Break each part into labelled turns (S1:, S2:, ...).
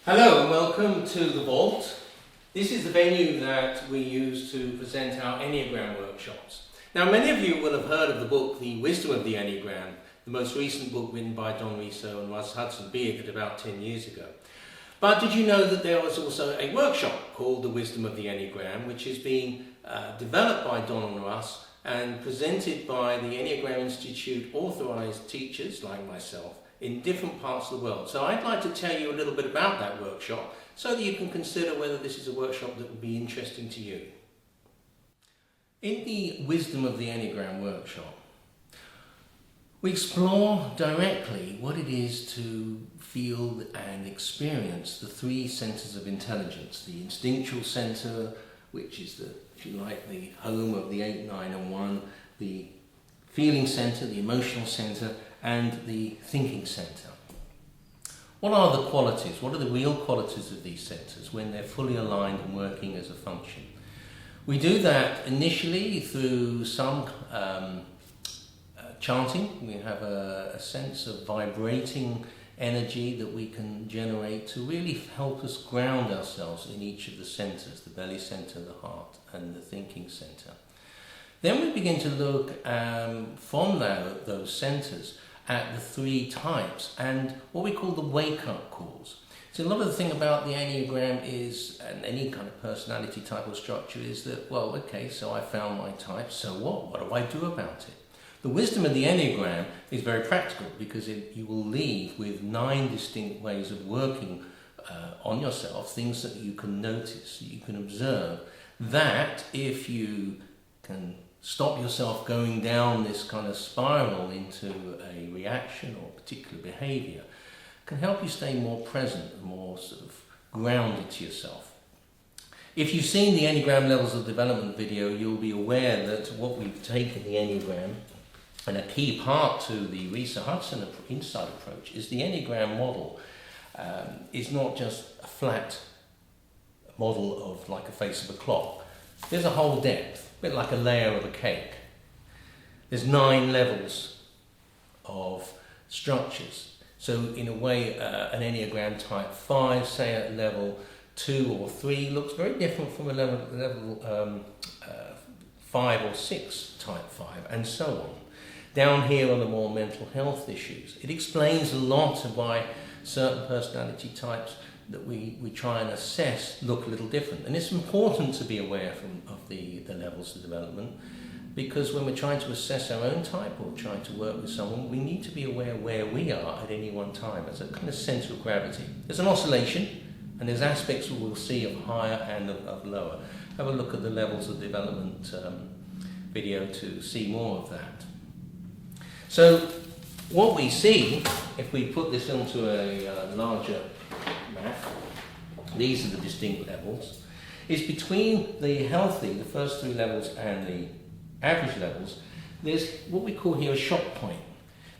S1: Hello and welcome to The Vault. This is the venue that we use to present our Enneagram workshops. Now, many of you will have heard of the book, The Wisdom of the Enneagram, the most recent book written by Don Riso and Russ Hudson Beard about 10 years ago. But did you know that there was also a workshop called The Wisdom of the Enneagram, which is being developed by Don and Russ and presented by the Enneagram Institute Authorized teachers like myself in different parts of the world. So I'd like to tell you a little bit about that workshop so that you can consider whether this is a workshop that would be interesting to you. In the Wisdom of the Enneagram workshop, we explore directly what it is to feel and experience the three centers of intelligence. The instinctual center, which is the, if you like, the home of the 8, 9 and 1, the feeling center, the emotional center, and the thinking center. What are the qualities? What are the real qualities of these centers when they're fully aligned and working as a function? We do that initially through some chanting. We have a sense of vibrating energy that we can generate to really help us ground ourselves in each of the centers, the belly center, the heart, and the thinking center. Then we begin to look from those centers at the three types and what we call the wake-up calls. So a lot of the thing about the Enneagram is, and any kind of personality type or structure, is that, well, okay, so I found my type, so what? What do I do about it? The wisdom of the Enneagram is very practical because you will leave with 9 distinct ways of working on yourself, things that you can notice, that you can observe, that if you can stop yourself going down this kind of spiral into a reaction or particular behavior, can help you stay more present and more sort of grounded to yourself. If you've seen the Enneagram Levels of Development video, you'll be aware that what we've taken the Enneagram, and a key part to the Riso Hudson Insight approach, is the Enneagram model is not just a flat model of like a face of a clock. There's a whole depth. A bit like a layer of a cake. There's 9 levels of structures. So in a way, an Enneagram type 5, say at level 2 or 3, looks very different from a level 5 or 6 type 5, and so on. Down here on the more mental health issues, it explains a lot of why certain personality types that we try and assess look a little different. And it's important to be aware of the levels of development, because when we're trying to assess our own type or trying to work with someone, we need to be aware where we are at any one time as a kind of center of gravity. There's an oscillation, and there's aspects we'll see of higher and of lower. Have a look at the levels of development video to see more of that. So what we see, if we put this onto a larger map, these are the distinct levels, is between the healthy, the first 3 levels, and the average levels, there's what we call here a shock point.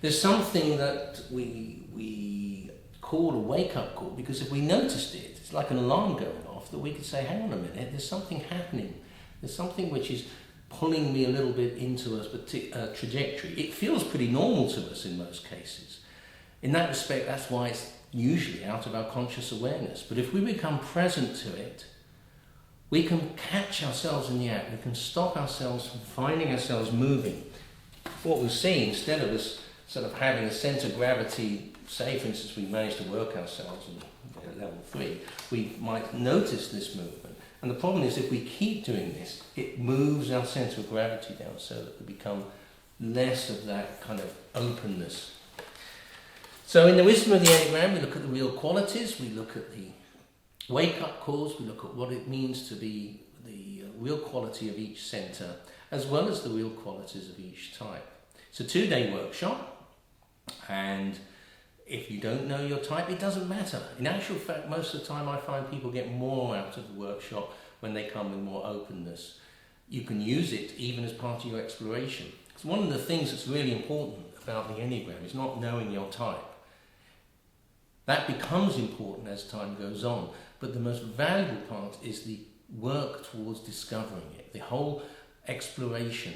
S1: There's something that we call a wake-up call, because if we noticed it, it's like an alarm going off, that we could say, hang on a minute, there's something happening. There's something which is pulling me a little bit into a trajectory. It feels pretty normal to us in most cases. In that respect, that's why it's usually out of our conscious awareness. But if we become present to it, we can catch ourselves in the act. We can stop ourselves from finding ourselves moving. What we'll see, instead of us sort of having a centre of gravity, say for instance we manage to work ourselves at level 3, we might notice this movement. And the problem is, if we keep doing this, it moves our centre of gravity down so that we become less of that kind of openness. So in the Wisdom of the Enneagram, we look at the real qualities, we look at the wake-up calls, we look at what it means to be the real quality of each centre, as well as the real qualities of each type. It's a 2-day workshop, and if you don't know your type, it doesn't matter. In actual fact, most of the time I find people get more out of the workshop when they come with more openness. You can use it even as part of your exploration. Because one of the things that's really important about the Enneagram is not knowing your type. That becomes important as time goes on, but the most valuable part is the work towards discovering it, the whole exploration,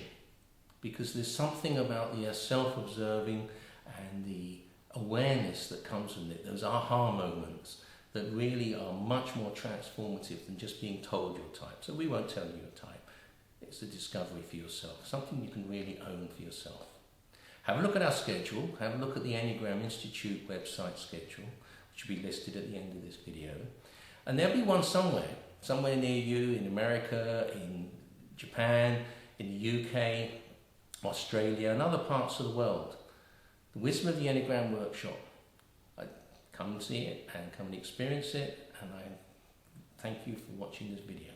S1: because there's something about the self-observing and the awareness that comes from it, those aha moments that really are much more transformative than just being told your type. So we won't tell you your type. It's a discovery for yourself, something you can really own for yourself. Have a look at our schedule, have a look at the Enneagram Institute website schedule, which will be listed at the end of this video. And there'll be one somewhere near you, in America, in Japan, in the UK, Australia, and other parts of the world. The Wisdom of the Enneagram Workshop. Come and see it and come and experience it, and I thank you for watching this video.